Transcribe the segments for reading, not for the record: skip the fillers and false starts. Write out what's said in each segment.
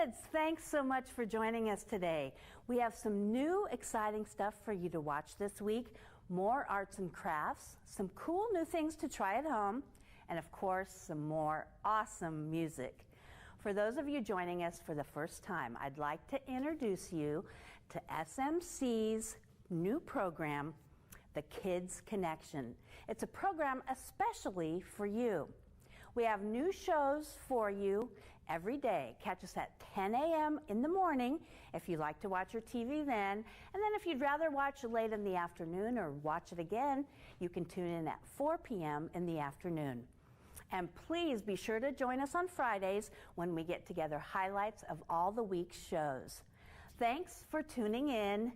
Kids, thanks so much for joining us today. We have some new exciting stuff for you to watch this week, more arts and crafts, some cool new things to try at home, and of course, some more awesome music. For those of you joining us for the first time, I'd like to introduce you to SMC's new program, The Kids Connection. It's a program especially for you. We have new shows for you every day. Catch us at 10 a.m. in the morning if you like to watch your TV then. And then if you'd rather watch it late in the afternoon or watch it again, you can tune in at 4 p.m. in the afternoon. And please be sure to join us on Fridays when we get together highlights of all the week's shows. Thanks for tuning in.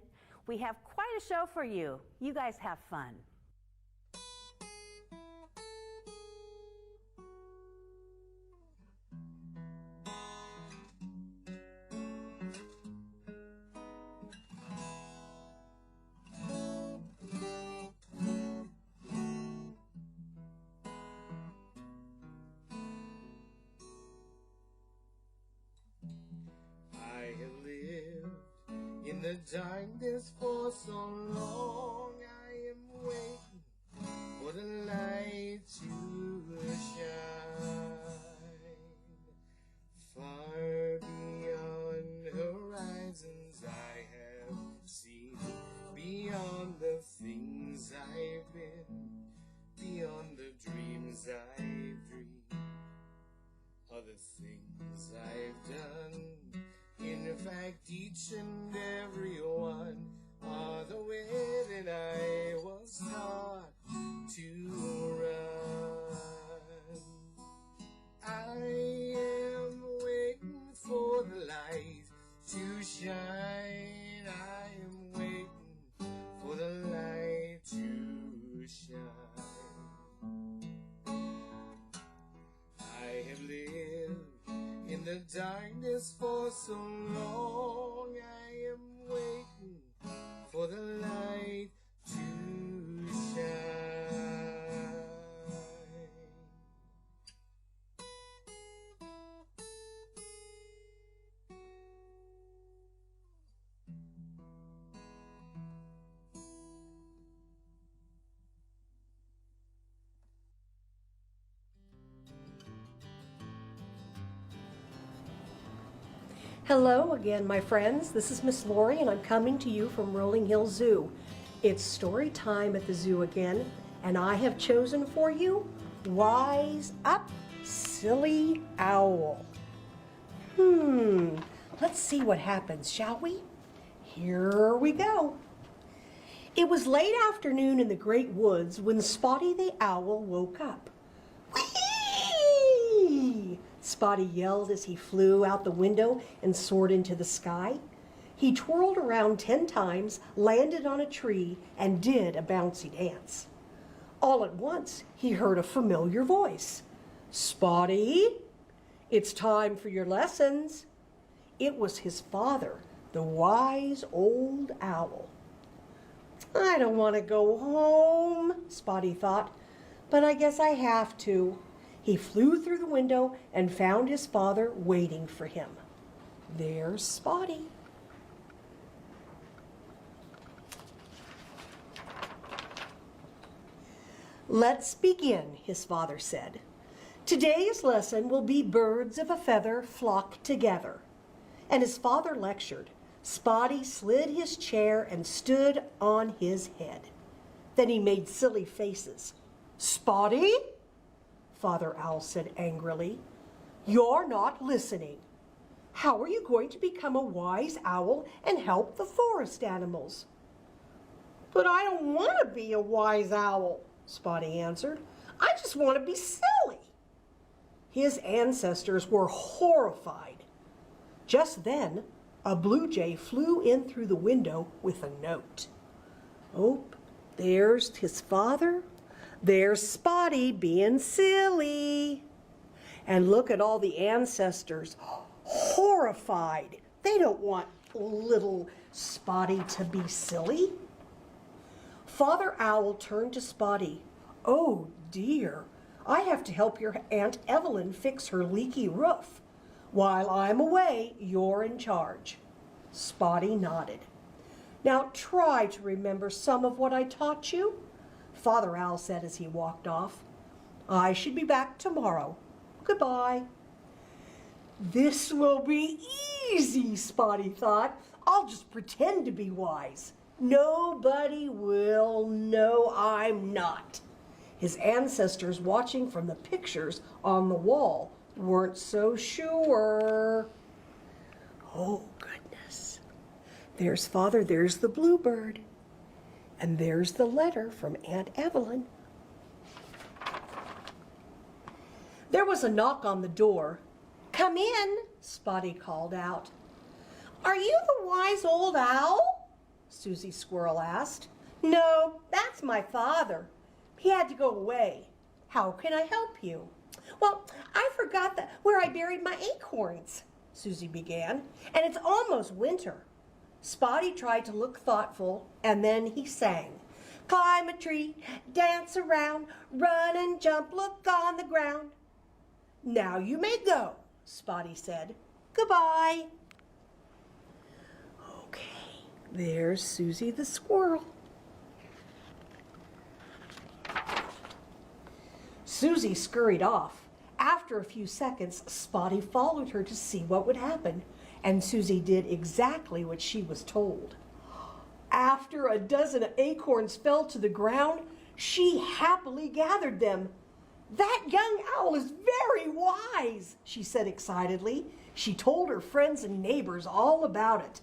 We have quite a show for you. You guys have fun. In the darkness for so long, I am waiting for the light to shine. Far beyond horizons I have seen, beyond the things I've been, beyond the dreams I've dreamed, other things I've done. In fact, each and every one are the way that I was taught to run. I am waiting for the light to shine. I am waiting for the light to shine. I have lived in the darkness for so long, I am waiting for the light to shine. Hello again, my friends. This is Miss Lori, and I'm coming to you from Rolling Hill Zoo. It's story time at the zoo again, and I have chosen for you Wise Up, Silly Owl. Let's see what happens, shall we? Here we go. It was late afternoon in the great woods when Spotty the Owl woke up. Whee! Spotty yelled as he flew out the window and soared into the sky. He twirled around 10 times, landed on a tree, and did a bouncy dance. All at once, he heard a familiar voice. "Spotty, it's time for your lessons." It was his father, the wise old owl. "I don't want to go home," Spotty thought, "but I guess I have to." He flew through the window and found his father waiting for him. There's Spotty. "Let's begin," his father said. "Today's lesson will be birds of a feather flock together." And his father lectured. Spotty slid his chair and stood on his head. Then he made silly faces. "Spotty?" Father Owl said angrily. "You're not listening. How are you going to become a wise owl and help the forest animals?" "But I don't want to be a wise owl," Spotty answered. "I just want to be silly." His ancestors were horrified. Just then, a blue jay flew in through the window with a note. "Oh, there's his father. There's Spotty being silly." And look at all the ancestors, horrified. They don't want little Spotty to be silly. Father Owl turned to Spotty. "Oh dear, I have to help your Aunt Evelyn fix her leaky roof. While I'm away, you're in charge." Spotty nodded. "Now try to remember some of what I taught you," Father Owl said as he walked off. "I should be back tomorrow. Goodbye." "This will be easy," Spotty thought. "I'll just pretend to be wise. Nobody will know I'm not." His ancestors watching from the pictures on the wall weren't so sure. Oh, goodness. There's Father, there's the bluebird. And there's the letter from Aunt Evelyn. There was a knock on the door. "Come in," Spotty called out. "Are you the wise old owl?" Susie Squirrel asked. "No, that's my father. He had to go away. How can I help you?" "Well, I forgot where I buried my acorns," Susie began, "and it's almost winter." Spotty tried to look thoughtful, and then he sang. "Climb a tree, dance around, run and jump, look on the ground." "Now you may go," Spotty said. "Goodbye." Okay, there's Susie the squirrel. Susie scurried off. After a few seconds, Spotty followed her to see what would happen, and Susie did exactly what she was told. After a dozen acorns fell to the ground, she happily gathered them. "That young owl is very wise," she said excitedly. She told her friends and neighbors all about it.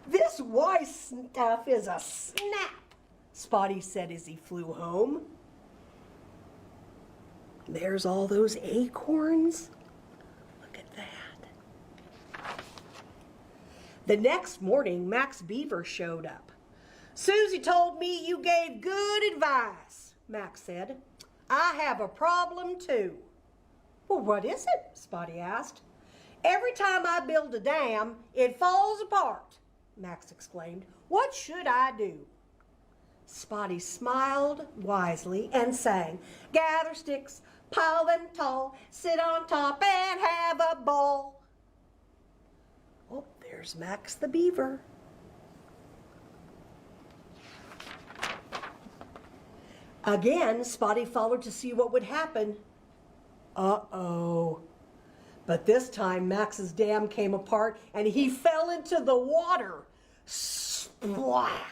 "This wise stuff is a snap," Spotty said as he flew home. There's all those acorns. Look at that. The next morning, Max Beaver showed up. "Susie told me you gave good advice," Max said. "I have a problem too." "Well, what is it?" Spotty asked. "Every time I build a dam, it falls apart," Max exclaimed. "What should I do?" Spotty smiled wisely and sang, "Gather sticks, pile them tall, sit on top and have a ball." Oh, there's Max the Beaver. Again, Spotty followed to see what would happen. Uh-oh. But this time, Max's dam came apart and he fell into the water. Splash!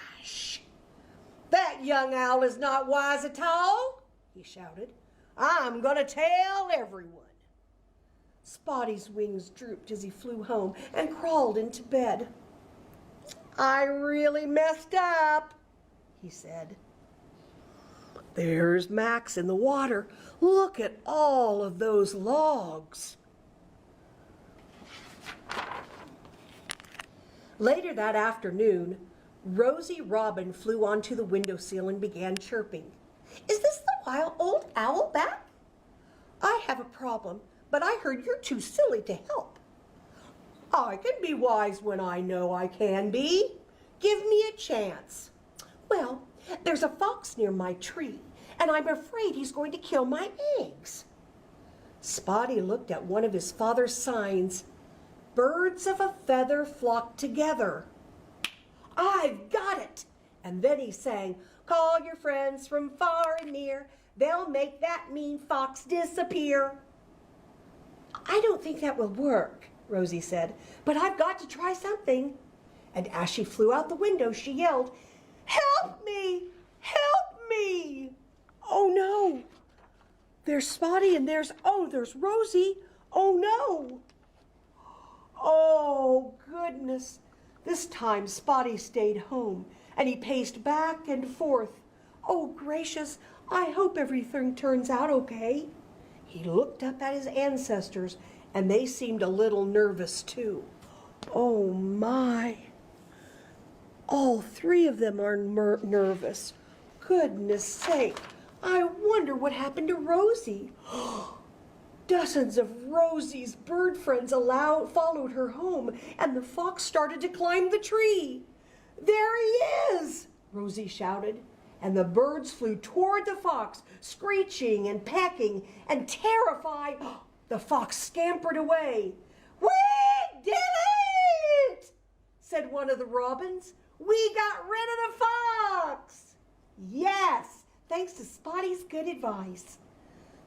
"That young owl is not wise at all," he shouted. "I'm going to tell everyone." Spotty's wings drooped as he flew home and crawled into bed. "I really messed up," he said. There's Max in the water. Look at all of those logs. Later that afternoon, Rosie Robin flew onto the windowsill and began chirping. "Is this the wild old owl back? I have a problem, but I heard you're too silly to help." "I can be wise when I know I can be. Give me a chance." "Well, there's a fox near my tree, and I'm afraid he's going to kill my eggs." Spotty looked at one of his father's signs. "Birds of a feather flock together." "I've got it!" And then he sang, "Call your friends from far and near. They'll make that mean fox disappear." "I don't think that will work," Rosie said, "but I've got to try something." And as she flew out the window, she yelled, "Help me! Help me!" Oh no! There's Spotty and there's Rosie. Oh no! Oh goodness! This time Spotty stayed home and he paced back and forth. "Oh gracious, I hope everything turns out okay." He looked up at his ancestors and they seemed a little nervous too. Oh my! All three of them are nervous. Goodness sake, I wonder what happened to Rosie. Dozens of Rosie's bird friends followed her home, and the fox started to climb the tree. "There he is!" Rosie shouted, and the birds flew toward the fox, screeching and pecking, and terrified, the fox scampered away. "Whee!" said one of the robins. "We got rid of the fox." Yes, thanks to Spotty's good advice.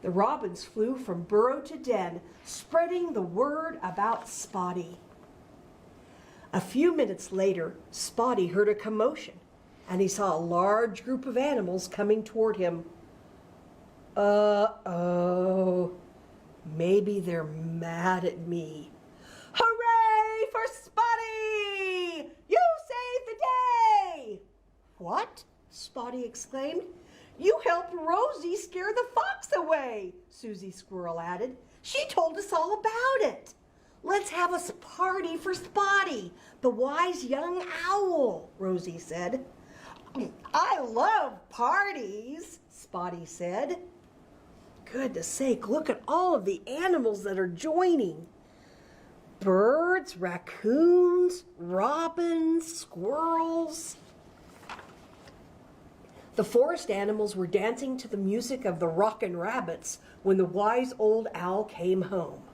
The robins flew from burrow to den, spreading the word about Spotty. A few minutes later, Spotty heard a commotion, and he saw a large group of animals coming toward him. Uh-oh, maybe they're mad at me. "Hooray for Spotty! You saved the day!" "What?" Spotty exclaimed. "You helped Rosie scare the fox away," Susie Squirrel added. "She told us all about it." "Let's have a party for Spotty, the wise young owl," Rosie said. "I love parties," Spotty said. Goodness sake, look at all of the animals that are joining. Birds, raccoons, robins, squirrels. The forest animals were dancing to the music of the Rockin' Rabbits when the wise old owl came home.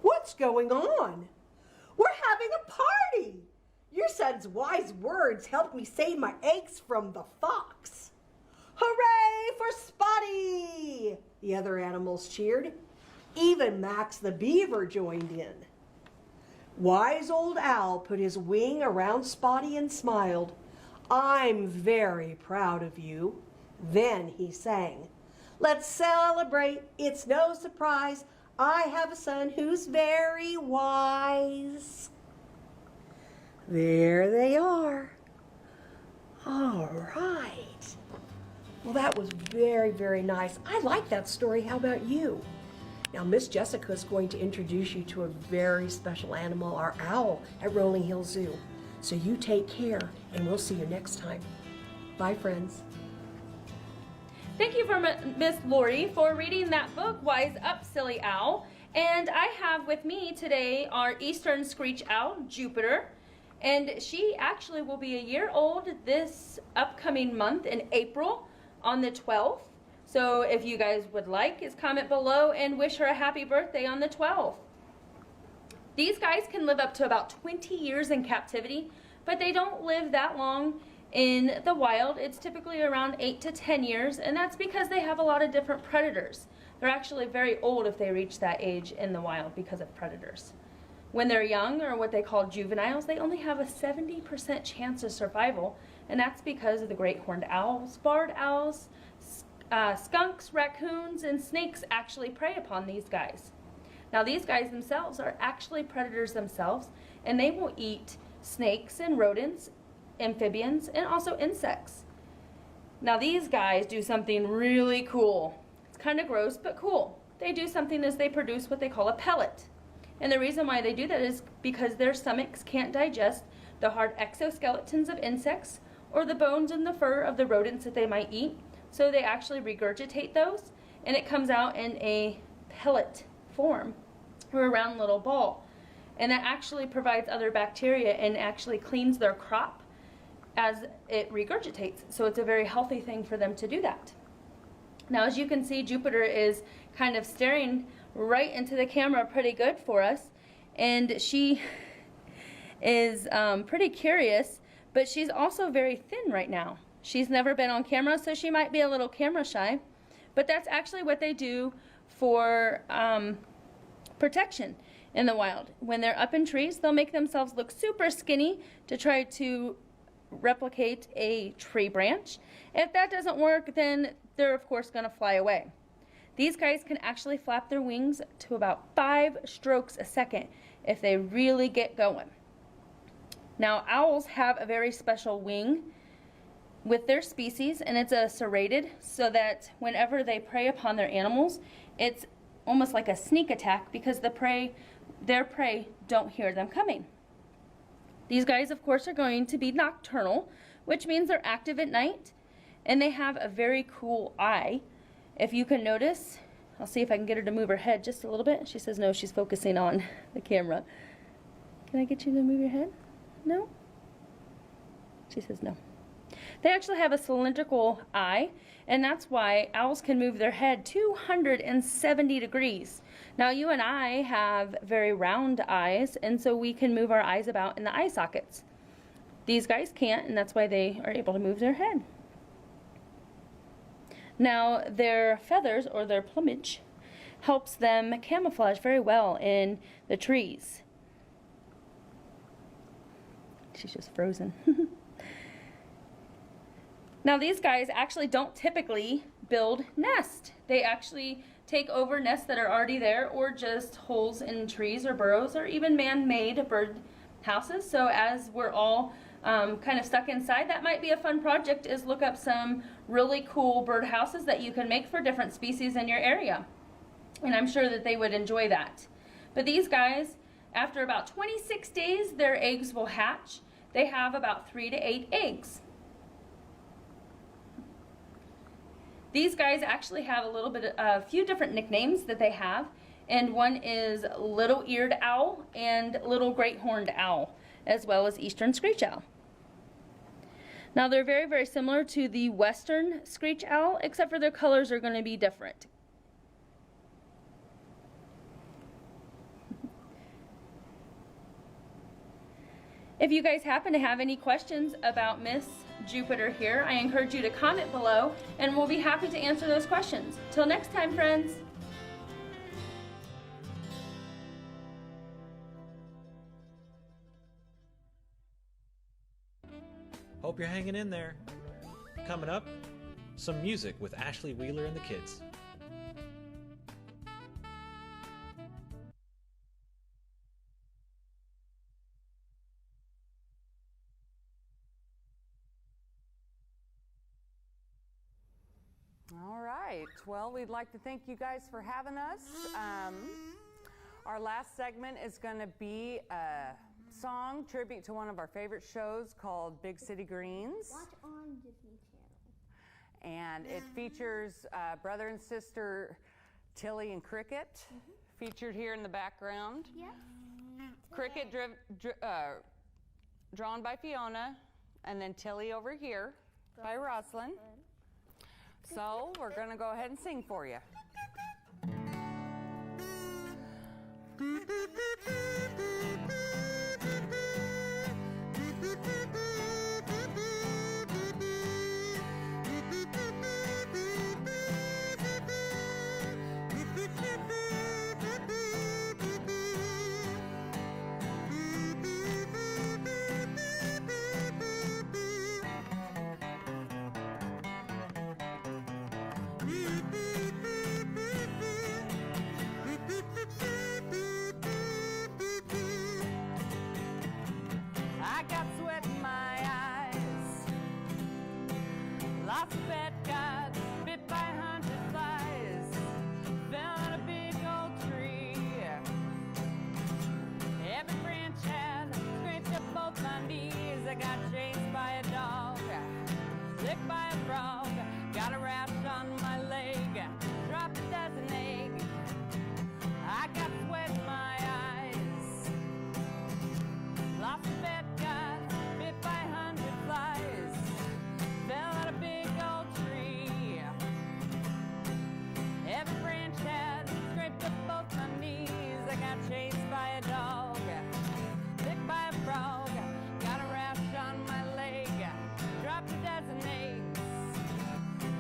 "What's going on?" "We're having a party. Your son's wise words helped me save my eggs from the fox." "Hooray for Spotty!" the other animals cheered. Even Max the beaver joined in. Wise old owl put his wing around Spotty and smiled. "I'm very proud of you." Then he sang, "Let's celebrate, it's no surprise. I have a son who's very wise." There they are. All right. Well, that was very, very nice. I like that story. How about you? Now, Miss Jessica is going to introduce you to a very special animal, our owl at Rolling Hill Zoo. So you take care, and we'll see you next time. Bye, friends. Thank you for Miss Lori for reading that book, Wise Up, Silly Owl. And I have with me today our Eastern Screech Owl, Jupiter. And she actually will be a year old this upcoming month in April on the 12th. So if you guys would like, is comment below and wish her a happy birthday on the 12th. These guys can live up to about 20 years in captivity, but they don't live that long in the wild. It's typically around 8 to 10 years, and that's because they have a lot of different predators. They're actually very old if they reach that age in the wild because of predators. When they're young, or what they call juveniles, they only have a 70% chance of survival, and that's because of the great horned owls, barred owls, skunks, raccoons, and snakes actually prey upon these guys. Now these guys themselves are actually predators themselves, and they will eat snakes and rodents, amphibians, and also insects. Now these guys do something really cool. It's kind of gross, but cool. They do something as they produce what they call a pellet. And the reason why they do that is because their stomachs can't digest the hard exoskeletons of insects or the bones and the fur of the rodents that they might eat. So they actually regurgitate those, and it comes out in a pellet form, or a round little ball. And that actually provides other bacteria and actually cleans their crop as it regurgitates. So it's a very healthy thing for them to do that. Now, as you can see, Jupiter is kind of staring right into the camera pretty good for us, and she is pretty curious, but she's also very thin right now. She's never been on camera, so she might be a little camera shy, but that's actually what they do for protection in the wild. When they're up in trees, they'll make themselves look super skinny to try to replicate a tree branch. If that doesn't work, then they're of course going to fly away. These guys can actually flap their wings to about 5 strokes a second if they really get going. Now, owls have a very special wing with their species, and it's a serrated, so that whenever they prey upon their animals, it's almost like a sneak attack because their prey don't hear them coming. These guys, of course, are going to be nocturnal, which means they're active at night, and they have a very cool eye. If you can notice, I'll see if I can get her to move her head just a little bit. She says no, she's focusing on the camera. Can I get you to move your head? No? She says no. They actually have a cylindrical eye, and that's why owls can move their head 270 degrees. Now, you and I have very round eyes, and so we can move our eyes about in the eye sockets. These guys can't, and that's why they are able to move their head. Now, their feathers, or their plumage, helps them camouflage very well in the trees. She's just frozen. Now, these guys actually don't typically build nests. They actually take over nests that are already there, or just holes in trees or burrows, or even man-made bird houses. So as we're all kind of stuck inside, that might be a fun project, is look up some really cool bird houses that you can make for different species in your area. And I'm sure that they would enjoy that. But these guys, after about 26 days, their eggs will hatch. They have about 3 to 8 eggs. These guys actually have a few different nicknames that they have, and one is little-eared owl and little great-horned owl, as well as eastern screech owl. Now, they're very, very similar to the western screech owl, except for their colors are going to be different. If you guys happen to have any questions about Miss Jupiter here, I encourage you to comment below, and we'll be happy to answer those questions. Till next time, friends. Hope you're hanging in there. Coming up, some music with Ashley Wheeler and the kids. All right. Well, we'd like to thank you guys for having us. Our last segment is going to be a song tribute to one of our favorite shows called Big City Greens. Watch on Disney Channel. And it features brother and sister Tilly and Cricket, featured here in the background. Yes. Cricket drawn by Fiona, and then Tilly over here by Roslyn. So we're going to go ahead and sing for you. I got sweat in my eyes, lost a bet, got bit by 100 flies, fell on a big old tree. Every branch had scraped up both my knees. I got chased by a dog, licked by a frog, got a rash on my leg, dropped a dozen eggs. I got sweat in my eyes, lost a bet, got bit by 100 flies, fell out a big old tree. Every branch had scraped up both my knees. I got chased by a dog, licked by a frog, got a rash on my leg, dropped a dozen eggs.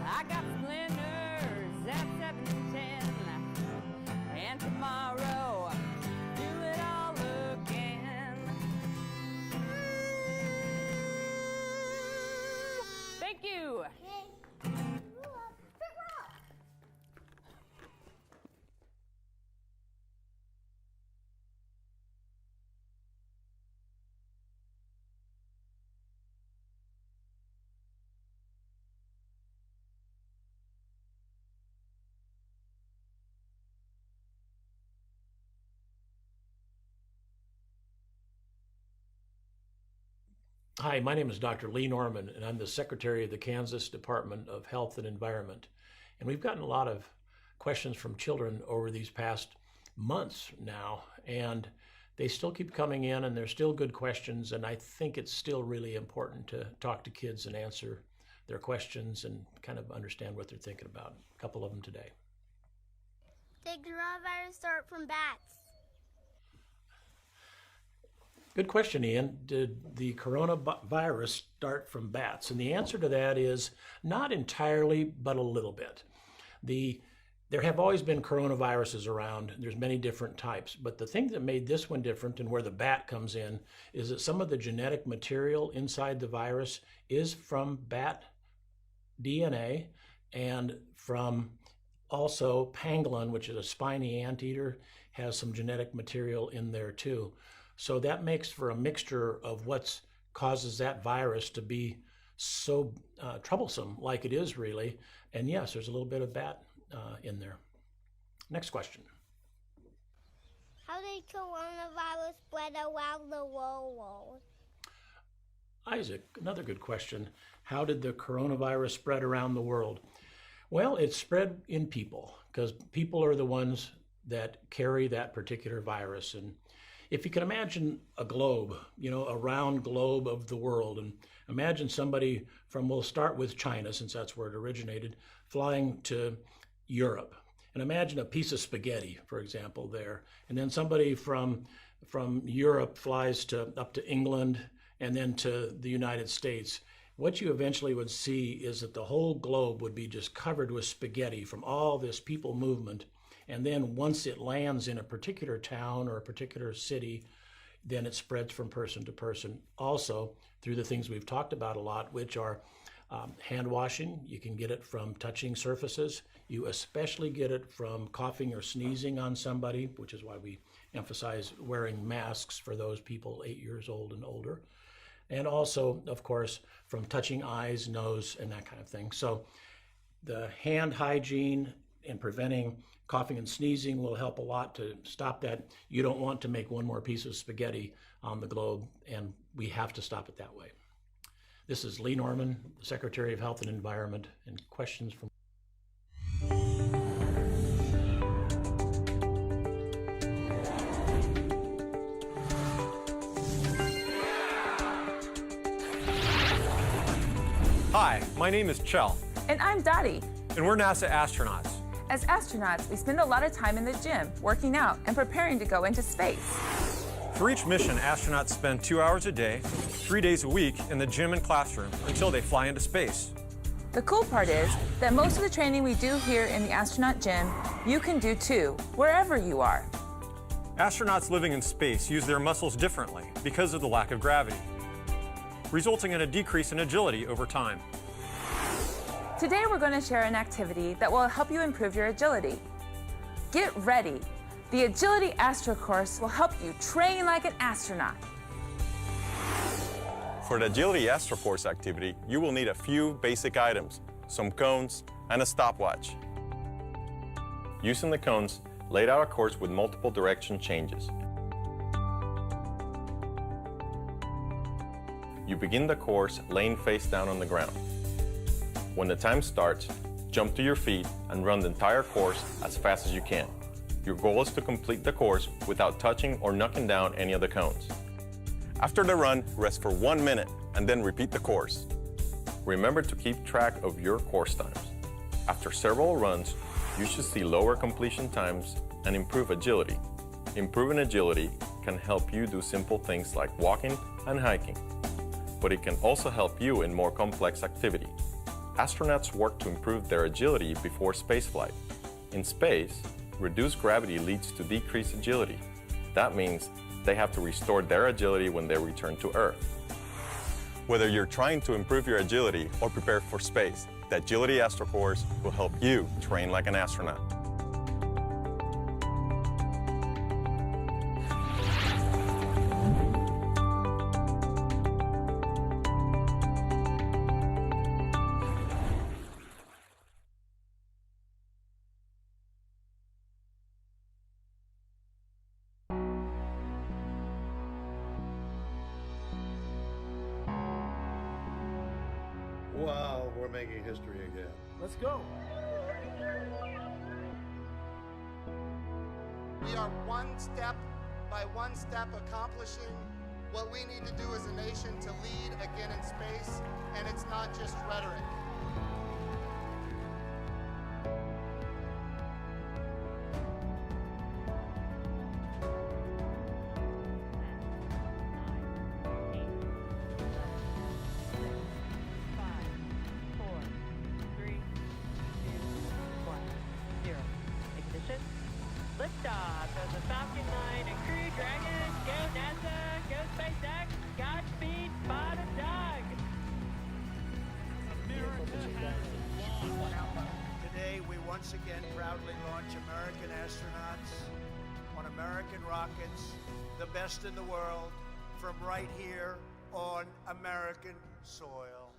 I got splinters at 7 and 10, and tomorrow do it all again. Thank you. Hi, my name is Dr. Lee Norman, and I'm the Secretary of the Kansas Department of Health and Environment. And we've gotten a lot of questions from children over these past months now, and they still keep coming in, and they're still good questions, and I think it's still really important to talk to kids and answer their questions and kind of understand what they're thinking about. A couple of them today. Did coronavirus start from bats? Good question, Ian. Did the coronavirus start from bats? And the answer to that is not entirely, but a little bit. There have always been coronaviruses around. There's many different types. But the thing that made this one different and where the bat comes in is that some of the genetic material inside the virus is from bat DNA and from also pangolin, which is a spiny anteater, has some genetic material in there too. So that makes for a mixture of what causes that virus to be so troublesome, like it is really. And yes, there's a little bit of bat in there. Next question. How did coronavirus spread around the world? Isaac, another good question. How did the coronavirus spread around the world? Well, it spread in people, because people are the ones that carry that particular virus. And if you can imagine a globe, a round globe of the world, and imagine somebody from, we'll start with China, since that's where it originated, flying to Europe. And imagine a piece of spaghetti, for example, there. And then somebody from Europe flies up to England and then to the United States. What you eventually would see is that the whole globe would be just covered with spaghetti from all this people movement. And then once it lands in a particular town or a particular city, then it spreads from person to person. Also, through the things we've talked about a lot, which are hand washing. You can get it from touching surfaces. You especially get it from coughing or sneezing on somebody, which is why we emphasize wearing masks for those people 8 years old and older. And also, of course, from touching eyes, nose, and that kind of thing. So the hand hygiene and preventing coughing and sneezing will help a lot to stop that. You don't want to make one more piece of spaghetti on the globe, and we have to stop it that way. This is Lee Norman, Secretary of Health and Environment, and questions from... Hi, my name is Chell. And I'm Dottie. And we're NASA astronauts. As astronauts, we spend a lot of time in the gym, working out and preparing to go into space. For each mission, astronauts spend 2 hours a day, 3 days a week in the gym and classroom until they fly into space. The cool part is that most of the training we do here in the astronaut gym, you can do too, wherever you are. Astronauts living in space use their muscles differently because of the lack of gravity, resulting in a decrease in agility over time. Today we're going to share an activity that will help you improve your agility. Get ready. The Agility Astro course will help you train like an astronaut. For the Agility Astro course activity, you will need a few basic items, some cones, and a stopwatch. Using the cones, lay out a course with multiple direction changes. You begin the course laying face down on the ground. When the time starts, jump to your feet and run the entire course as fast as you can. Your goal is to complete the course without touching or knocking down any of the cones. After the run, rest for 1 minute and then repeat the course. Remember to keep track of your course times. After several runs, you should see lower completion times and improve agility. Improving agility can help you do simple things like walking and hiking, but it can also help you in more complex activity. Astronauts work to improve their agility before spaceflight. In space, reduced gravity leads to decreased agility. That means they have to restore their agility when they return to Earth. Whether you're trying to improve your agility or prepare for space, the Agility Astro course will help you train like an astronaut. Wow, we're making history again. Let's go. We are one step by one step accomplishing what we need to do as a nation to lead again in space, and it's not just rhetoric. Liftoff of the Falcon 9 and Crew Dragon. Go NASA, go SpaceX, Godspeed, spot a dog. Today we once again proudly launch American astronauts on American rockets, the best in the world, from right here on American soil.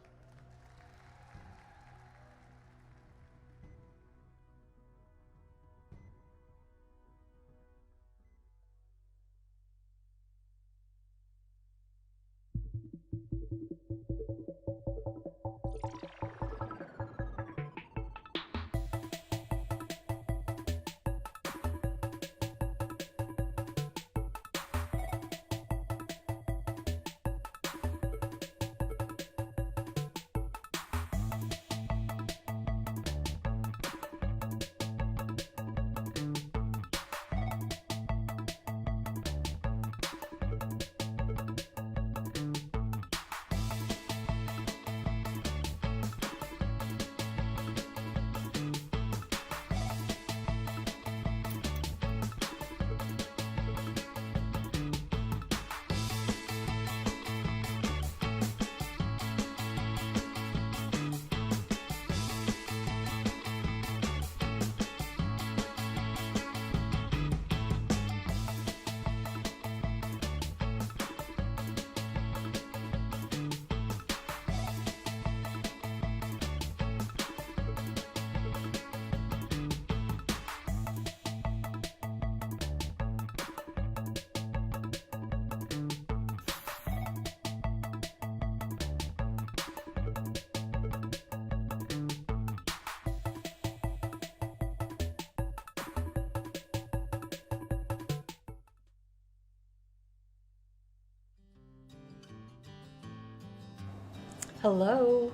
Hello.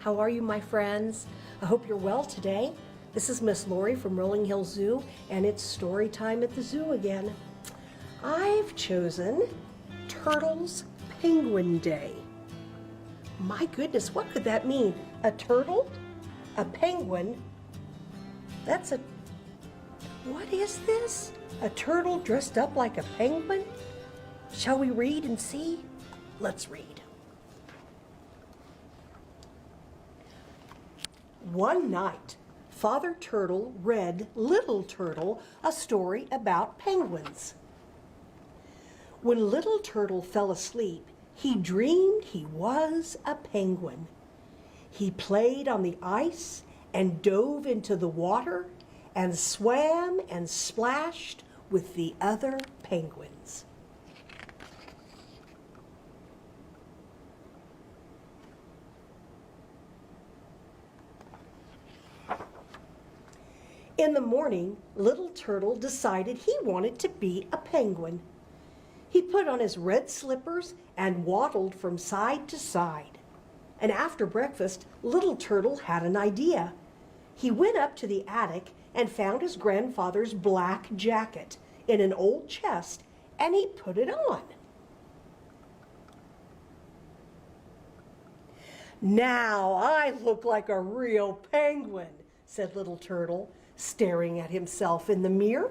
How are you, my friends? I hope you're well today. This is Miss Lori from Rolling Hill Zoo, and it's story time at the zoo again. I've chosen Turtles Penguin Day. My goodness, what could that mean? A turtle? A penguin? What is this? A turtle dressed up like a penguin? Shall we read and see? Let's read. One night, Father Turtle read Little Turtle a story about penguins. When Little Turtle fell asleep, he dreamed he was a penguin. He played on the ice and dove into the water and swam and splashed with the other penguins. In the morning, Little Turtle decided he wanted to be a penguin. He put on his red slippers and waddled from side to side. And after breakfast, Little Turtle had an idea. He went up to the attic and found his grandfather's black jacket in an old chest, and he put it on. "Now I look like a real penguin," said Little Turtle, staring at himself in the mirror.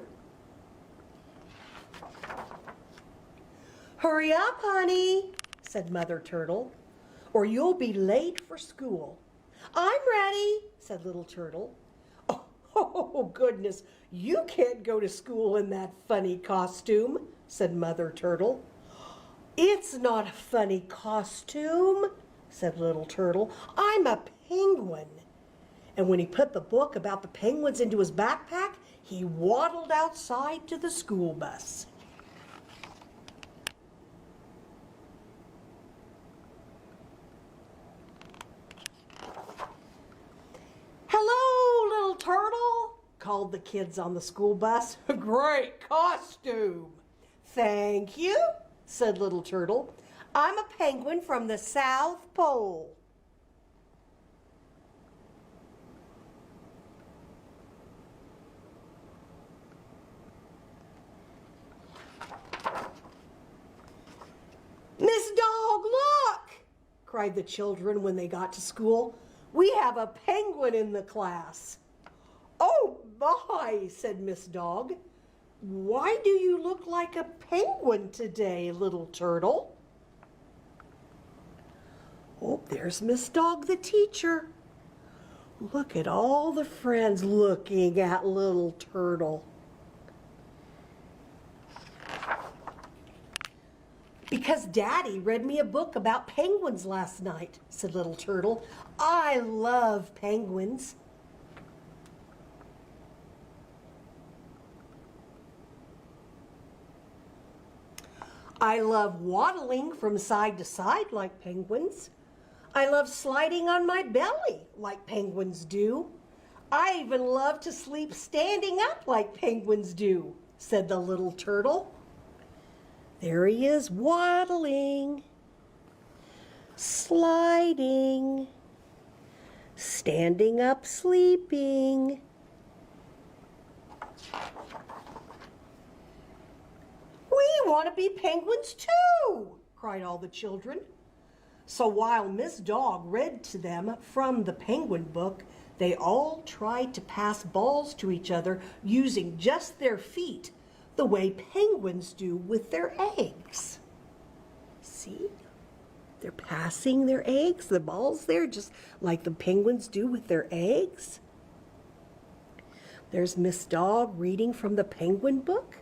"Hurry up, honey," said Mother Turtle, "or you'll be late for school." "I'm ready," said Little Turtle. Oh, goodness, you can't go to school in that funny costume," said Mother Turtle. "It's not a funny costume," said Little Turtle. "I'm a penguin." And when he put the book about the penguins into his backpack, he waddled outside to the school bus. "Hello, Little Turtle," called the kids on the school bus. "Great costume." Thank you, said Little Turtle. I'm a penguin from the South Pole. Miss Dog, look! Cried the children when they got to school. We have a penguin in the class. Oh my, said Miss Dog. Why do you look like a penguin today, Little Turtle? Oh, there's Miss Dog, the teacher. Look at all the friends looking at Little Turtle. Because Daddy read me a book about penguins last night, said Little Turtle. I love penguins. I love waddling from side to side like penguins. I love sliding on my belly like penguins do. I even love to sleep standing up like penguins do, said the Little Turtle. There he is, waddling, sliding, standing up, sleeping. We want to be penguins too, cried all the children. So while Miss Dog read to them from the penguin book, they all tried to pass balls to each other using just their feet, the way penguins do with their eggs. See? They're passing their eggs, the balls there, just like the penguins do with their eggs. There's Miss Dog reading from the penguin book.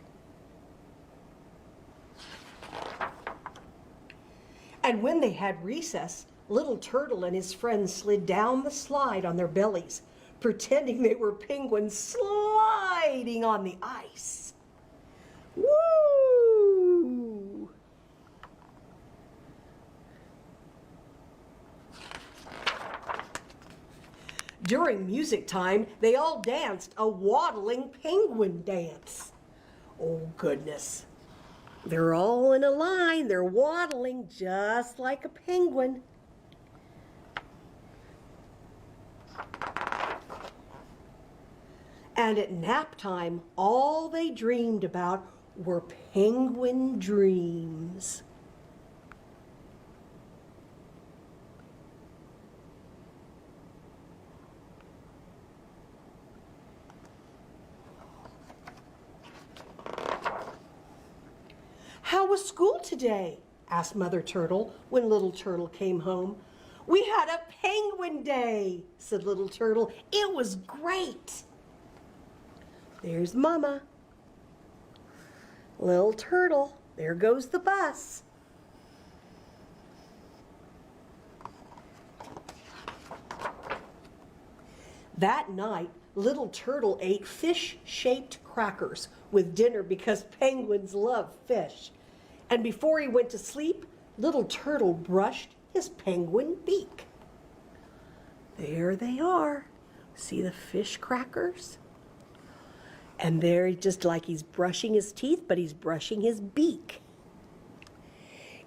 And when they had recess, Little Turtle and his friends slid down the slide on their bellies, pretending they were penguins sliding on the ice. Woo! During music time, they all danced a waddling penguin dance. Oh, goodness. They're all in a line. They're waddling just like a penguin. And at nap time, all they dreamed about were penguin dreams. How was school today? Asked Mother Turtle when Little Turtle came home. We had a penguin day, said Little Turtle. It was great. There's Mama. Little Turtle, there goes the bus. That night, Little Turtle ate fish-shaped crackers with dinner because penguins love fish. And before he went to sleep, Little Turtle brushed his penguin beak. There they are. See the fish crackers? And there, just like he's brushing his teeth, but he's brushing his beak.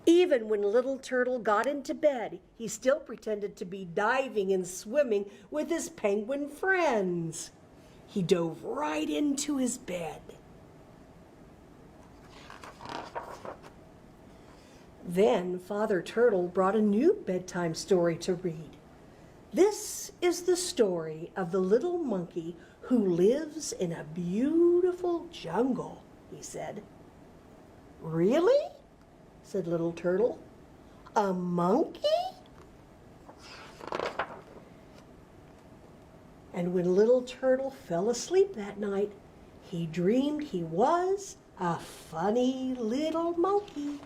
Even when Little Turtle got into bed, he still pretended to be diving and swimming with his penguin friends. He dove right into his bed. Then Father Turtle brought a new bedtime story to read. This is the story of the little monkey who lives in a beautiful jungle, he said. Really? Said Little Turtle. A monkey? And when Little Turtle fell asleep that night, he dreamed he was a funny little monkey.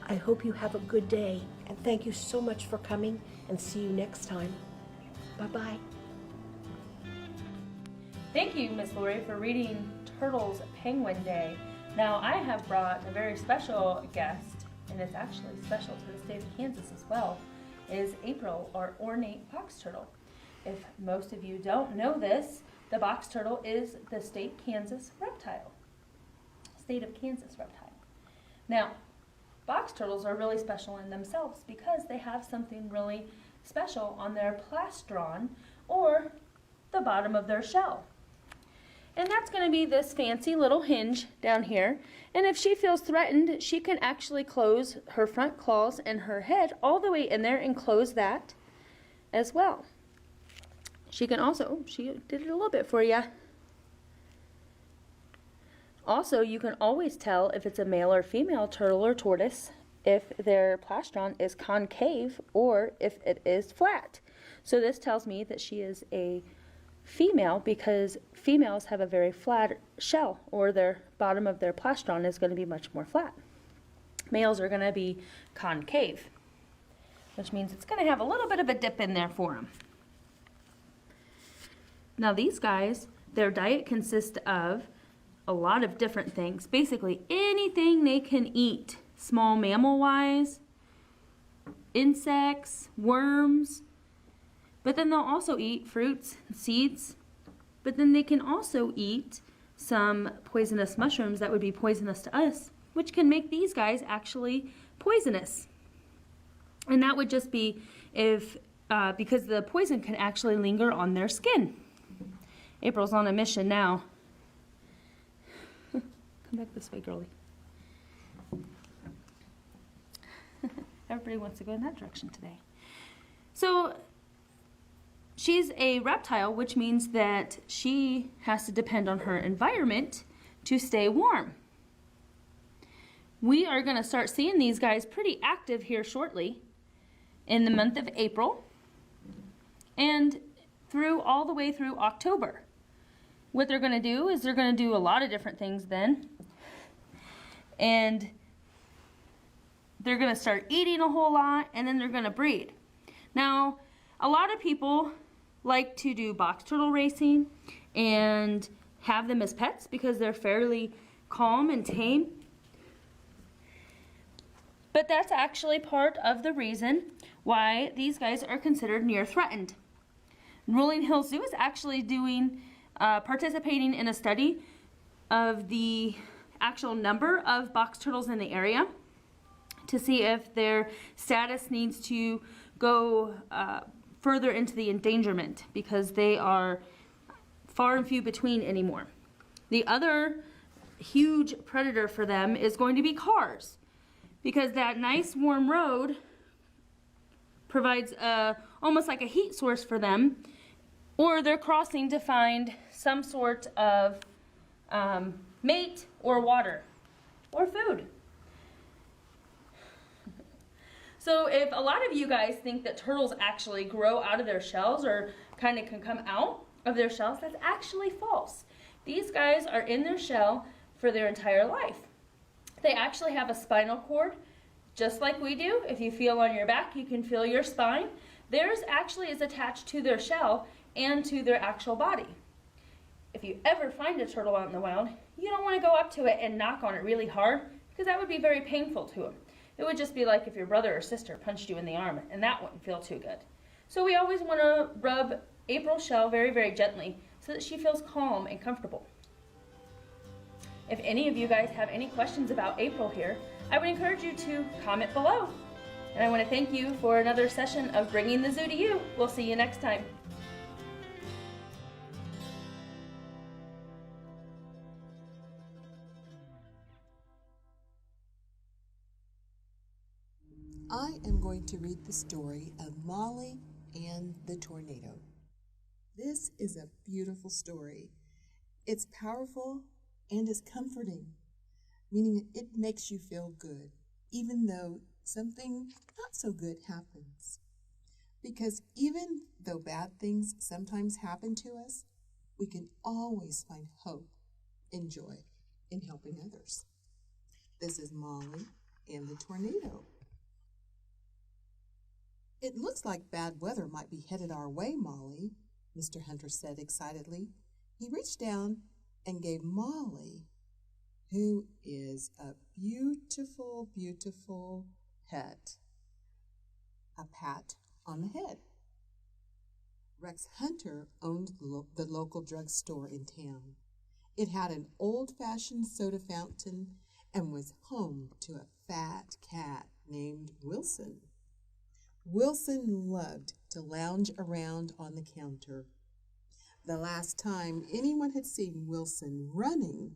I hope you have a good day, and thank you so much for coming, and see you next time. Bye-bye. Thank you, Miss Lori, for reading Turtle's Penguin Day. Now, I have brought a very special guest, and it's actually special to the state of Kansas as well, is April, our ornate fox turtle. if most of you don't know this, the box turtle is the state of Kansas reptile. Now, box turtles are really special in themselves because they have something really special on their plastron, or the bottom of their shell. And that's going to be this fancy little hinge down here. And if she feels threatened, she can actually close her front claws and her head all the way in there and close that as well. She can also, she did it a little bit for you. Also, you can always tell if it's a male or female turtle or tortoise if their plastron is concave or if it is flat. So this tells me that she is a female because females have a very flat shell, or their bottom of their plastron is going to be much more flat. Males are going to be concave, which means it's going to have a little bit of a dip in there for them. Now these guys, their diet consists of a lot of different things. Basically anything they can eat, small mammal-wise, insects, worms, but then they'll also eat fruits and seeds, but then they can also eat some poisonous mushrooms that would be poisonous to us, which can make these guys actually poisonous. And that would just be if, because the poison can actually linger on their skin. April's on a mission now. Come back this way, girlie. Everybody wants to go in that direction today. So she's a reptile, which means that she has to depend on her environment to stay warm. We are going to start seeing these guys pretty active here shortly in the month of April and through all the way through October. What they're going to do is they're going to do a lot of different things then. And they're going to start eating a whole lot, and then they're going to breed. Now, a lot of people like to do box turtle racing and have them as pets because they're fairly calm and tame. But that's actually part of the reason why these guys are considered near threatened. Rolling Hills Zoo is actually doing participating in a study of the actual number of box turtles in the area to see if their status needs to go further into the endangerment, because they are far and few between anymore. The other huge predator for them is going to be cars, because that nice warm road provides almost like a heat source for them, or they're crossing to find some sort of mate or water or food. So if a lot of you guys think that turtles actually grow out of their shells or kind of can come out of their shells, that's actually false. These guys are in their shell for their entire life. They actually have a spinal cord, just like we do. If you feel on your back, you can feel your spine. Theirs actually is attached to their shell and to their actual body. If you ever find a turtle out in the wild, you don't want to go up to it and knock on it really hard, because that would be very painful to them. It would just be like if your brother or sister punched you in the arm, and that wouldn't feel too good. So we always want to rub April's shell very, very gently so that she feels calm and comfortable. If any of you guys have any questions about April here, I would encourage you to comment below. And I want to thank you for another session of Bringing the Zoo to You. We'll see you next time. I am going to read the story of Molly and the Tornado. This is a beautiful story. It's powerful and it's comforting, meaning it makes you feel good, even though something not so good happens. Because even though bad things sometimes happen to us, we can always find hope and joy in helping others. This is Molly and the Tornado. It looks like bad weather might be headed our way, Molly, Mr. Hunter said excitedly. He reached down and gave Molly, who is a beautiful, beautiful pet, a pat on the head. Rex Hunter owned the local drugstore in town. It had an old-fashioned soda fountain and was home to a fat cat named Wilson. Wilson loved to lounge around on the counter. The last time anyone had seen Wilson running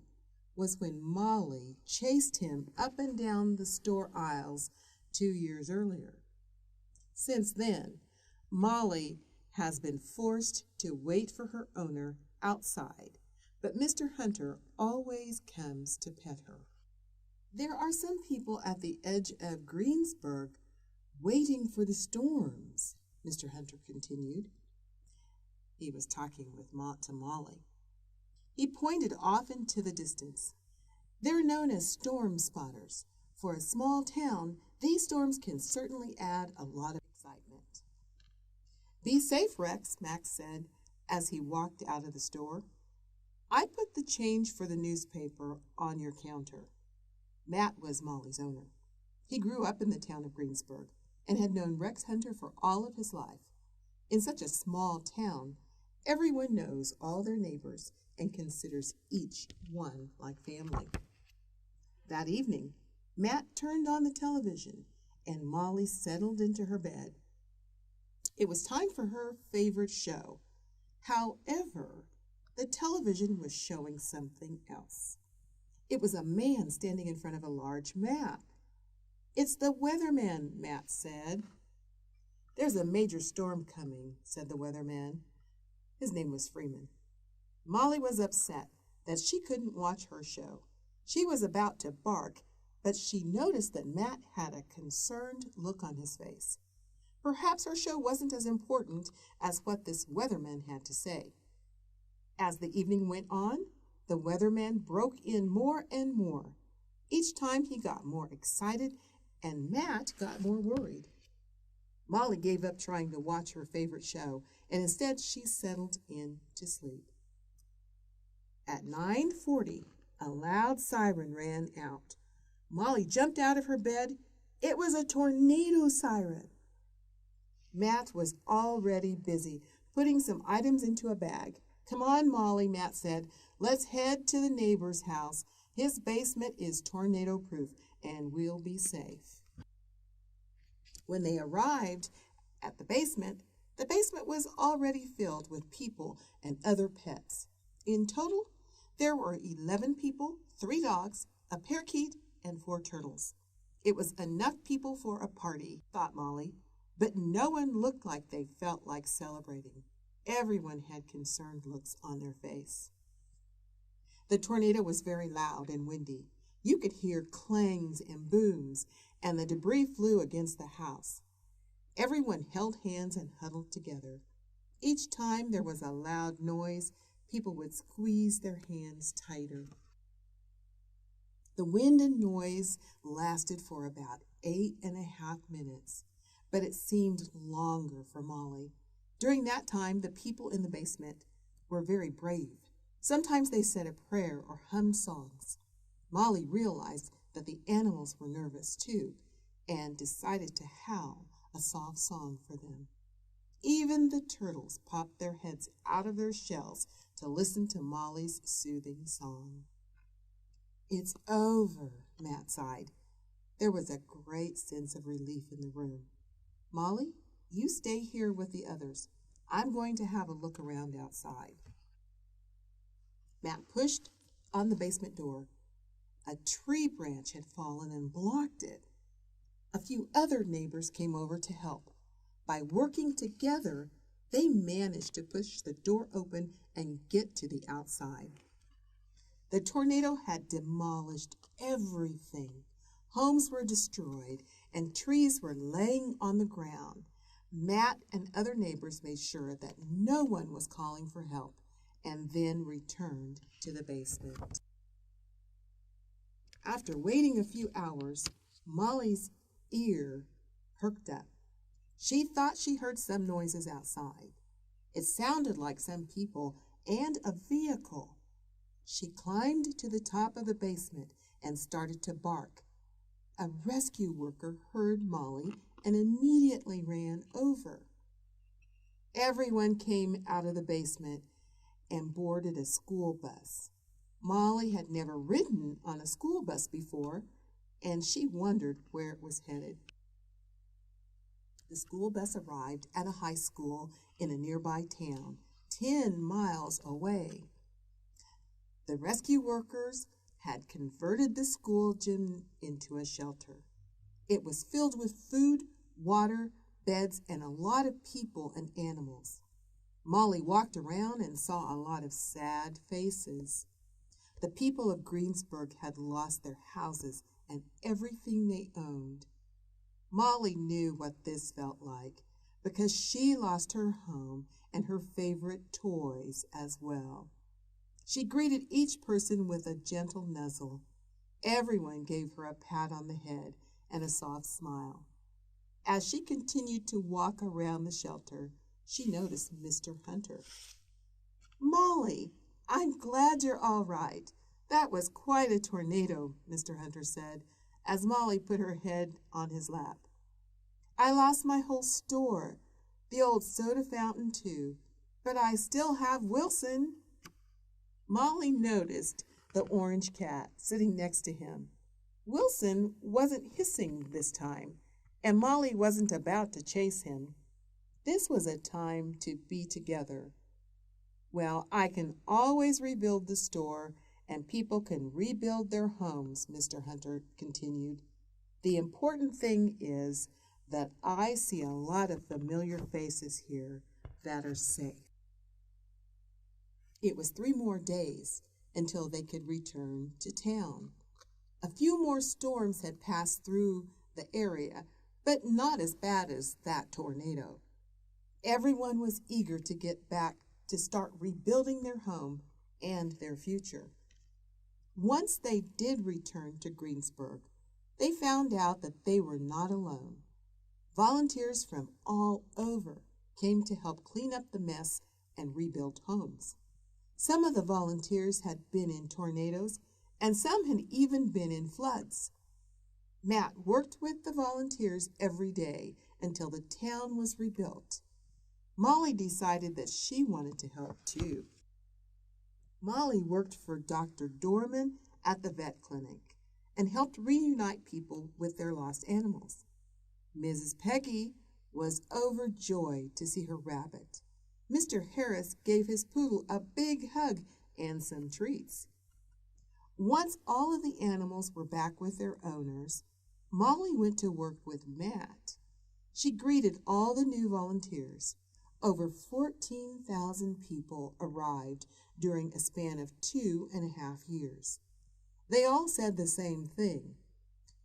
was when Molly chased him up and down the store aisles 2 years earlier. Since then, Molly has been forced to wait for her owner outside, but Mr. Hunter always comes to pet her. There are some people at the edge of Greensburg waiting for the storms, Mr. Hunter continued. He was talking to Molly. He pointed off into the distance. They're known as storm spotters. For a small town, these storms can certainly add a lot of excitement. Be safe, Rex, Max said as he walked out of the store. I put the change for the newspaper on your counter. Matt was Molly's owner. He grew up in the town of Greensburg and had known Rex Hunter for all of his life. In such a small town, everyone knows all their neighbors and considers each one like family. That evening, Matt turned on the television and Molly settled into her bed. It was time for her favorite show. However, the television was showing something else. It was a man standing in front of a large map. It's the weatherman, Matt said. There's a major storm coming, said the weatherman. His name was Freeman. Molly was upset that she couldn't watch her show. She was about to bark, but she noticed that Matt had a concerned look on his face. Perhaps her show wasn't as important as what this weatherman had to say. As the evening went on, the weatherman broke in more and more. Each time he got more excited, and Matt got more worried. Molly gave up trying to watch her favorite show, and instead she settled in to sleep. At 9:40, a loud siren rang out. Molly jumped out of her bed. It was a tornado siren. Matt was already busy putting some items into a bag. Come on, Molly, Matt said. Let's head to the neighbor's house. His basement is tornado-proof, and we'll be safe. When they arrived at the basement was already filled with people and other pets. In total, there were 11 people, 3 dogs, a parakeet, and 4 turtles. It was enough people for a party, thought Molly, but no one looked like they felt like celebrating. Everyone had concerned looks on their face. The tornado was very loud and windy. You could hear clangs and booms, and the debris flew against the house. Everyone held hands and huddled together. Each time there was a loud noise, people would squeeze their hands tighter. The wind and noise lasted for about 8.5 minutes, but it seemed longer for Molly. During that time, the people in the basement were very brave. Sometimes they said a prayer or hummed songs. Molly realized that the animals were nervous too and decided to howl a soft song for them. Even the turtles popped their heads out of their shells to listen to Molly's soothing song. It's over, Matt sighed. There was a great sense of relief in the room. Molly, you stay here with the others. I'm going to have a look around outside. Matt pushed on the basement door. A tree branch had fallen and blocked it. A few other neighbors came over to help. By working together, they managed to push the door open and get to the outside. The tornado had demolished everything. Homes were destroyed and trees were laying on the ground. Matt and other neighbors made sure that no one was calling for help and then returned to the basement. After waiting a few hours, Molly's ear perked up. She thought she heard some noises outside. It sounded like some people and a vehicle. She climbed to the top of the basement and started to bark. A rescue worker heard Molly and immediately ran over. Everyone came out of the basement and boarded a school bus. Molly had never ridden on a school bus before, and she wondered where it was headed. The school bus arrived at a high school in a nearby town, 10 miles away. The rescue workers had converted the school gym into a shelter. It was filled with food, water, beds, and a lot of people and animals. Molly walked around and saw a lot of sad faces. The people of Greensburg had lost their houses and everything they owned. Molly knew what this felt like because she lost her home and her favorite toys as well. She greeted each person with a gentle nuzzle. Everyone gave her a pat on the head and a soft smile. As she continued to walk around the shelter, she noticed Mr. Hunter. "Molly, I'm glad you're all right. That was quite a tornado," Mr. Hunter said, as Molly put her head on his lap. "I lost my whole store, the old soda fountain too, but I still have Wilson." Molly noticed the orange cat sitting next to him. Wilson wasn't hissing this time, and Molly wasn't about to chase him. This was a time to be together. "Well, I can always rebuild the store, and people can rebuild their homes," Mr. Hunter continued. "The important thing is that I see a lot of familiar faces here that are safe." It was 3 more days until they could return to town. A few more storms had passed through the area, but not as bad as that tornado. Everyone was eager to get back to start rebuilding their home and their future. Once they did return to Greensburg, they found out that they were not alone. Volunteers from all over came to help clean up the mess and rebuild homes. Some of the volunteers had been in tornadoes, and some had even been in floods. Matt worked with the volunteers every day until the town was rebuilt. Molly decided that she wanted to help too. Molly worked for Dr. Dorman at the vet clinic and helped reunite people with their lost animals. Mrs. Peggy was overjoyed to see her rabbit. Mr. Harris gave his poodle a big hug and some treats. Once all of the animals were back with their owners, Molly went to work with Matt. She greeted all the new volunteers. Over 14,000 people arrived during a span of 2.5 years. They all said the same thing.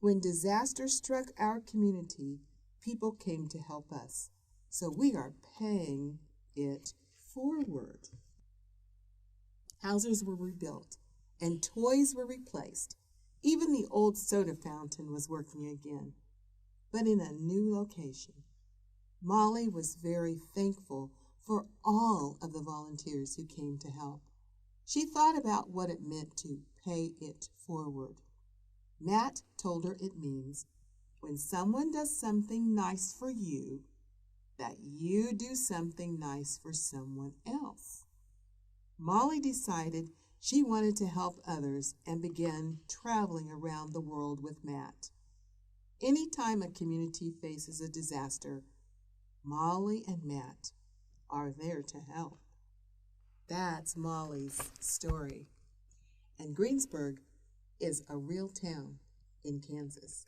When disaster struck our community, people came to help us. So we are paying it forward. Houses were rebuilt and toys were replaced. Even the old soda fountain was working again, but in a new location. Molly was very thankful for all of the volunteers who came to help. She thought about what it meant to pay it forward. Matt told her it means when someone does something nice for you, that you do something nice for someone else. Molly decided she wanted to help others and began traveling around the world with Matt. Anytime a community faces a disaster, Molly and Matt are there to help. That's Molly's story. And Greensburg is a real town in Kansas.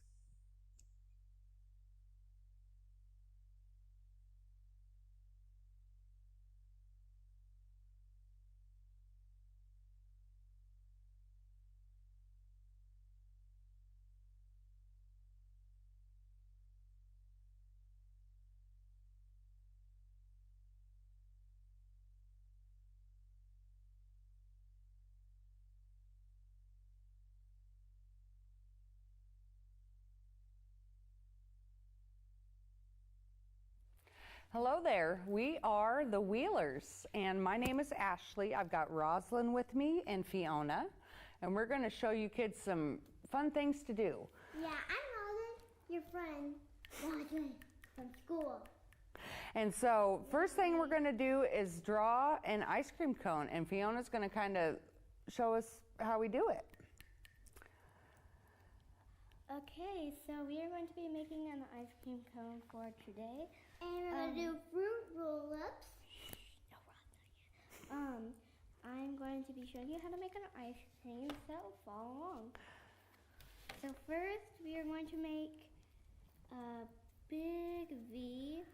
Hello there, we are the Wheelers, and my name is Ashley. I've got Roslyn with me and Fiona, and we're going to show you kids some fun things to do. Yeah, I'm Roslyn, your friend, Roslyn from school. And so first thing we're going to do is draw an ice cream cone, and Fiona's going to kind of show us how we do it. Okay, so we are going to be making an ice cream cone for today. And we're going to do fruit roll-ups. I'm going to be showing you how to make an ice cream, so follow along. So first, we are going to make a big V.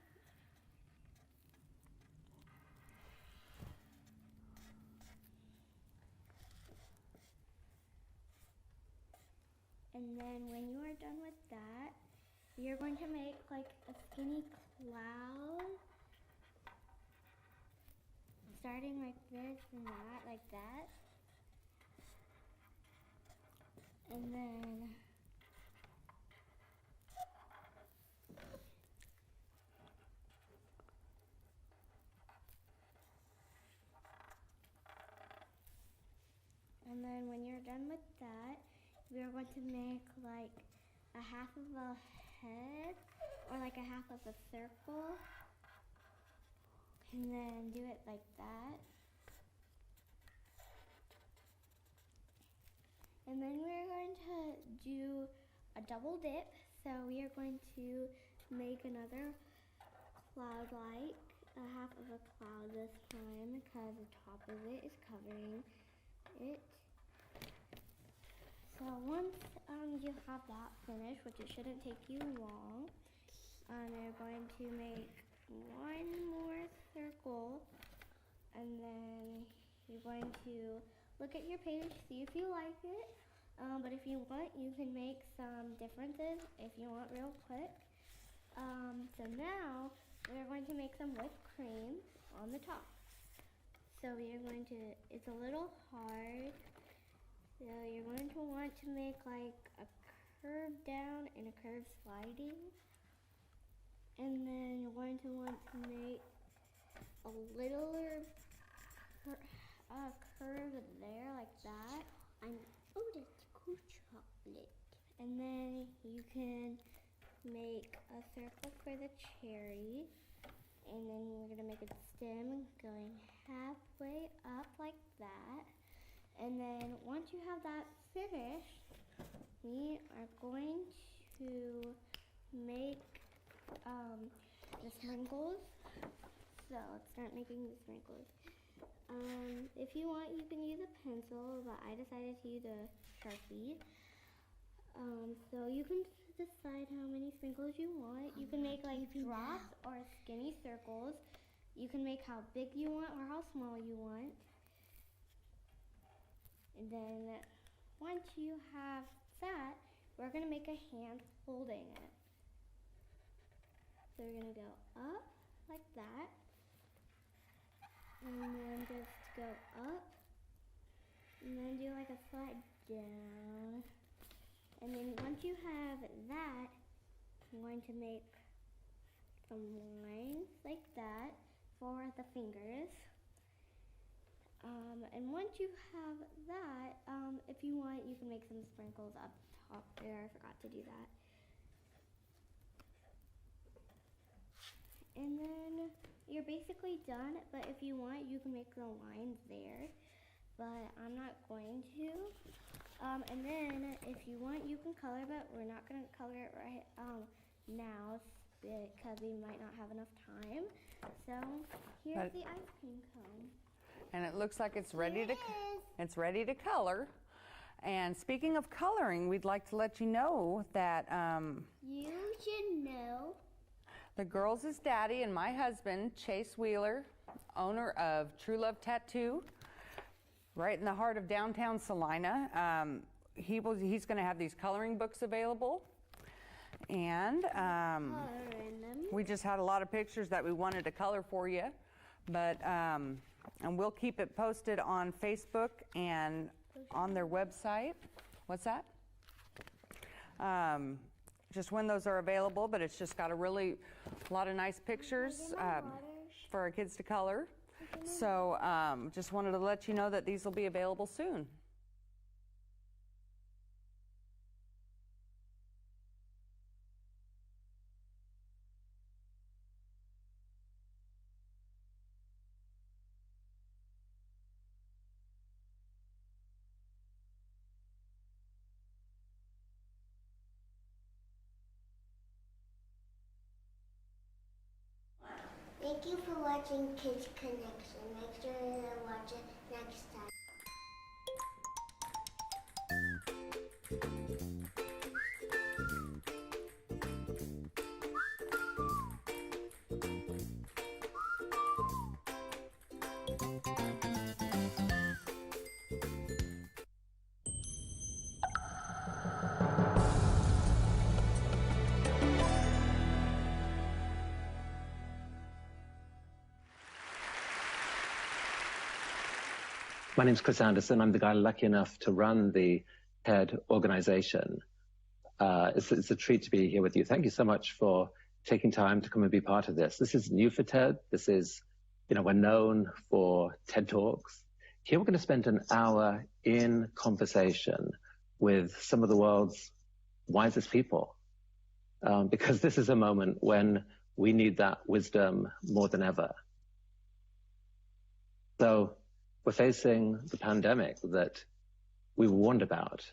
And then when you are done with that, we are going to make like a skinny cloud. Starting like this and that, like that. And then when you're done with that, we are going to make like a half of a head or like a half of a circle. And then do it like that. And then we're going to do a double dip. So we are going to make another cloud like a half of a cloud this time because the top of it is covering it. So once you have that finished, which it shouldn't take you long, you're going to make one more circle, and then you're going to look at your page, see if you like it. But if you want, you can make some differences if you want real quick. So now we're going to make some whipped cream on the top. So we are going to, it's a little hard. So you're going to want to make like a curve down and a curve sliding. And then you're going to want to make a littler curve there, like that. Oh, that's cool chocolate. And then you can make a circle for the cherry. And then we're gonna make a stem going halfway up like that. And then once you have that finished, we are going to make the sprinkles. So let's start making the sprinkles. If you want, you can use a pencil, but I decided to use a Sharpie. So you can decide how many sprinkles you want. You can make like drops or skinny circles. You can make how big you want or how small you want. And then once you have that, we're gonna make a hand holding it. So we're gonna go up like that. And then just go up. And then do like a slide down. And then once you have that, I'm going to make some lines like that for the fingers. And once you have that, if you want, you can make some sprinkles up top there. I forgot to do that. And then you're basically done, but if you want, you can make the lines there, but I'm not going to. And then if you want, you can color, but we're not going to color it right now because we might not have enough time. So here's the ice cream cone. And it looks like it's ready to color. And speaking of coloring, we'd like to let you know that you should know the girls' daddy and my husband, Chase Wheeler, owner of True Love Tattoo, right in the heart of downtown Salina. He's going to have these coloring books available. And we just had a lot of pictures that we wanted to color for you. But and we'll keep it posted on Facebook and on their website. What's that? Just when those are available, but it's just got a lot of nice pictures for our kids to color. So just wanted to let you know that these will be available soon. Thank you for watching Kids Connection. Make sure to watch it next time. My name's Chris Anderson. I'm the guy lucky enough to run the TED organization. It's a treat to be here with you. Thank you so much for taking time to come and be part of this. This is new for TED. This is, we're known for TED Talks. Here we're going to spend an hour in conversation with some of the world's wisest people, because this is a moment when we need that wisdom more than ever. So we're facing the pandemic that we warned about.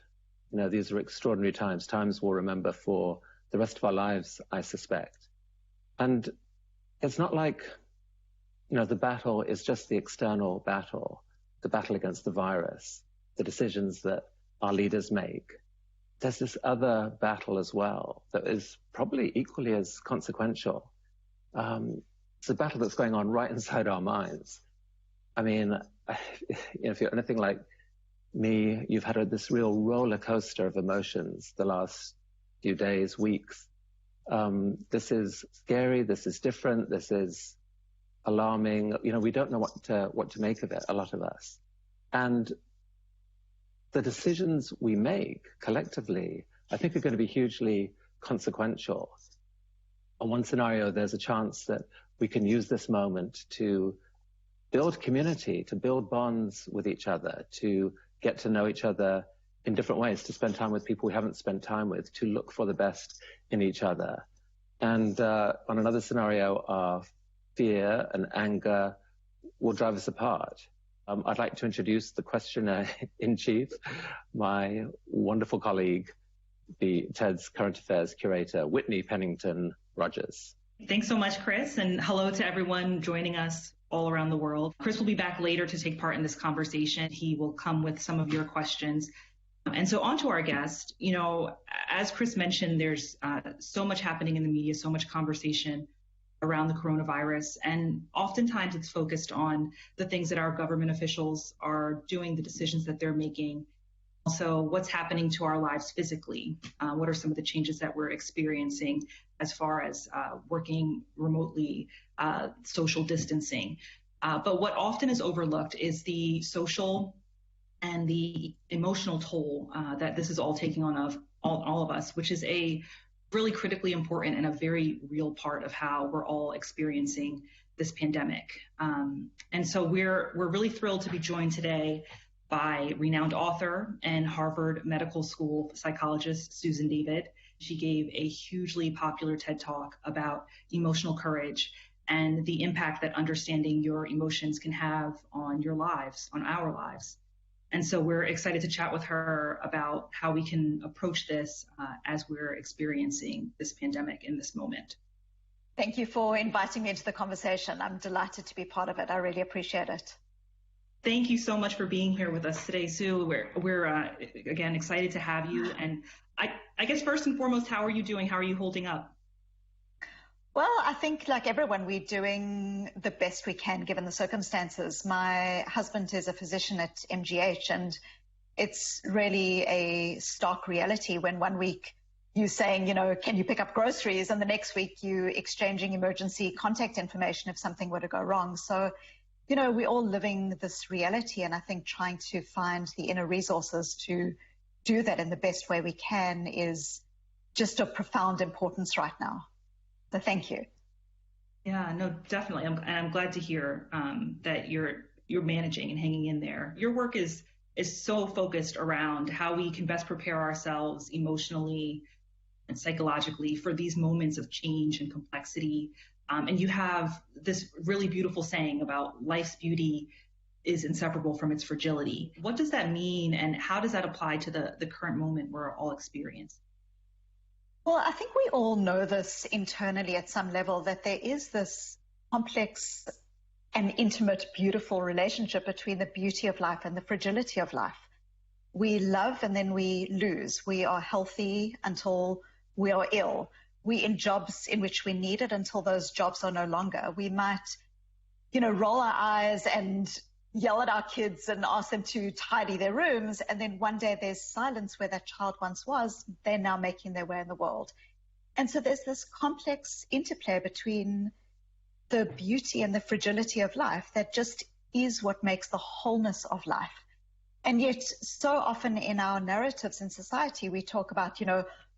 These are extraordinary times, times we'll remember for the rest of our lives, I suspect. And it's not like, the battle is just the external battle, the battle against the virus, the decisions that our leaders make. There's this other battle as well that is probably equally as consequential. It's a battle that's going on right inside our minds. I mean, if you're anything like me, you've had this real roller coaster of emotions the last few days, weeks. This is scary. This is different. This is alarming. We don't know what to make of it, a lot of us. And the decisions we make collectively, I think, are going to be hugely consequential. In one scenario, there's a chance that we can use this moment to build community, to build bonds with each other, to get to know each other in different ways, to spend time with people we haven't spent time with, to look for the best in each other. And on another scenario, our fear and anger will drive us apart. I'd like to introduce the questioner in chief, my wonderful colleague, the TED's Current Affairs curator, Whitney Pennington Rogers. Thanks so much, Chris, and hello to everyone joining us all around the world. Chris will be back later to take part in this conversation. He will come with some of your questions. And so on to our guest. As Chris mentioned, there's so much happening in the media, so much conversation around the coronavirus, and oftentimes it's focused on the things that our government officials are doing, the decisions that they're making. Also, what's happening to our lives physically? What are some of the changes that we're experiencing as far as working remotely, social distancing? But what often is overlooked is the social and the emotional toll that this is all taking on all of us, which is a really critically important and a very real part of how we're all experiencing this pandemic. And so we're really thrilled to be joined today by renowned author and Harvard Medical School psychologist Susan David. She gave a hugely popular TED Talk about emotional courage and the impact that understanding your emotions can have on your lives, on our lives. And so we're excited to chat with her about how we can approach this as we're experiencing this pandemic in this moment. Thank you for inviting me into the conversation. I'm delighted to be part of it. I really appreciate it. Thank you so much for being here with us today, Sue. We're again excited to have you. And I guess first and foremost, how are you doing? How are you holding up? Well, I think like everyone, we're doing the best we can given the circumstances. My husband is a physician at MGH, and it's really a stark reality when one week you're saying, can you pick up groceries? And the next week you're exchanging emergency contact information if something were to go wrong. So, we're all living this reality, and I think trying to find the inner resources to do that in the best way we can is just of profound importance right now. So thank you. Yeah, no, definitely. I'm glad to hear that you're managing and hanging in there. Your work is so focused around how we can best prepare ourselves emotionally and psychologically for these moments of change and complexity. And you have this really beautiful saying about life's beauty is inseparable from its fragility. What does that mean, and how does that apply to the current moment we're all experiencing? Well, I think we all know this internally at some level, that there is this complex and intimate, beautiful relationship between the beauty of life and the fragility of life. We love and then we lose. We are healthy until we are ill. We in jobs in which we need it until those jobs are no longer. We might, roll our eyes and yell at our kids and ask them to tidy their rooms. And then one day there's silence where that child once was. They're now making their way in the world. And so there's this complex interplay between the beauty and the fragility of life that just is what makes the wholeness of life. And yet so often in our narratives in society, we talk about,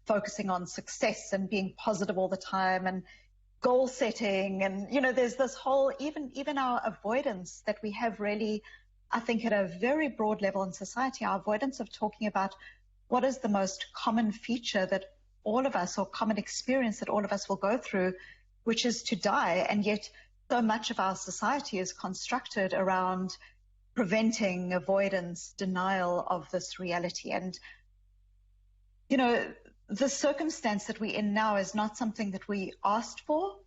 focusing on success and being positive all the time and goal setting. And, there's this whole, even our avoidance that we have really, I think at a very broad level in society, our avoidance of talking about what is the most common feature that all of us, or common experience that all of us will go through, which is to die. And yet so much of our society is constructed around preventing, avoidance, denial of this reality. And, the circumstance that we're in now is not something that we asked for,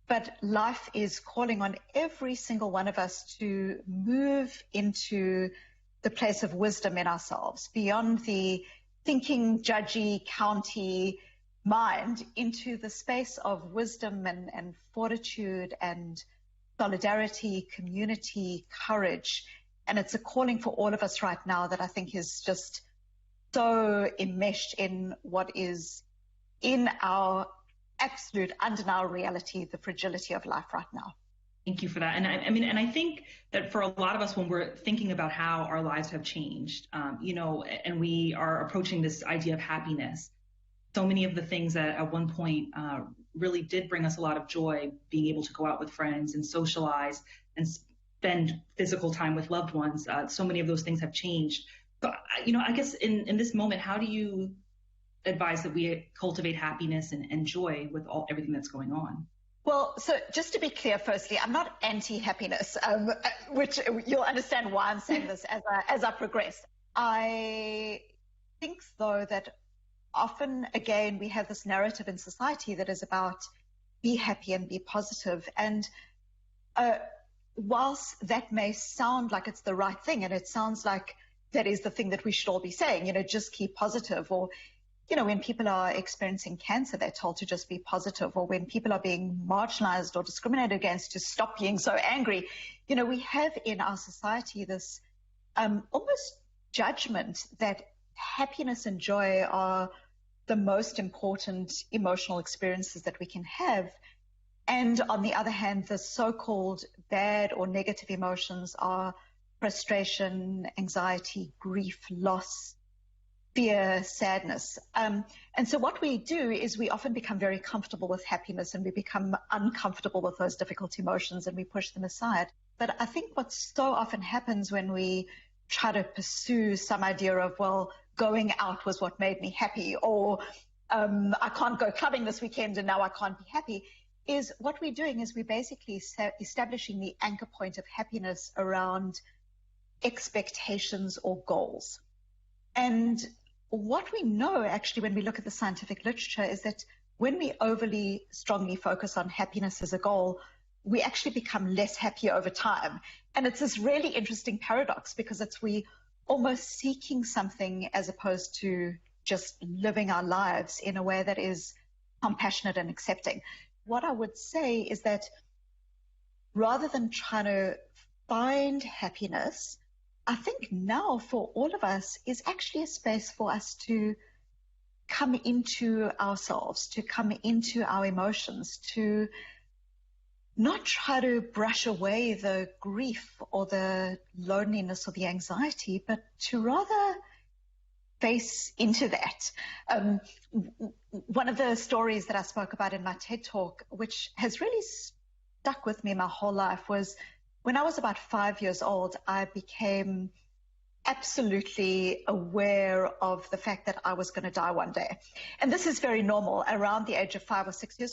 but life is calling on every single one of us to move into the place of wisdom in ourselves, beyond the thinking, judgy, county mind, into the space of wisdom and fortitude and solidarity, community, courage. And it's a calling for all of us right now that I think is just so enmeshed in what is in our absolute undeniable reality, the fragility of life right now. Thank you for that. And I think that for a lot of us, when we're thinking about how our lives have changed, and we are approaching this idea of happiness, so many of the things that at one point really did bring us a lot of joy, being able to go out with friends and socialize and spend physical time with loved ones, so many of those things have changed. So, I guess in this moment, how do you advise that we cultivate happiness and joy with everything that's going on? Well, so just to be clear, firstly, I'm not anti-happiness, which you'll understand why I'm saying this as I progress. I think, though, that often, again, we have this narrative in society that is about be happy and be positive. And whilst that may sound like it's the right thing, and it sounds like that is the thing that we should all be saying, just keep positive, or when people are experiencing cancer, they're told to just be positive, or when people are being marginalized or discriminated against, to stop being so angry. We have in our society this almost judgment that happiness and joy are the most important emotional experiences that we can have. And on the other hand, the so-called bad or negative emotions are frustration, anxiety, grief, loss, fear, sadness. And so what we do is we often become very comfortable with happiness, and we become uncomfortable with those difficult emotions, and we push them aside. But I think what so often happens when we try to pursue some idea of, well, going out was what made me happy, or I can't go clubbing this weekend and now I can't be happy, is what we're doing is we're basically establishing the anchor point of happiness around expectations or goals. And what we know, actually, when we look at the scientific literature, is that when we overly strongly focus on happiness as a goal, we actually become less happy over time. And it's this really interesting paradox, because we almost seeking something as opposed to just living our lives in a way that is compassionate and accepting. What I would say is that rather than trying to find happiness, I think now for all of us is actually a space for us to come into ourselves, to come into our emotions, to not try to brush away the grief or the loneliness or the anxiety, but to rather face into that. One of the stories that I spoke about in my TED Talk, which has really stuck with me my whole life, was when I was about 5 years old, I became absolutely aware of the fact that I was going to die one day. And this is very normal around the age of 5 or 6 years old.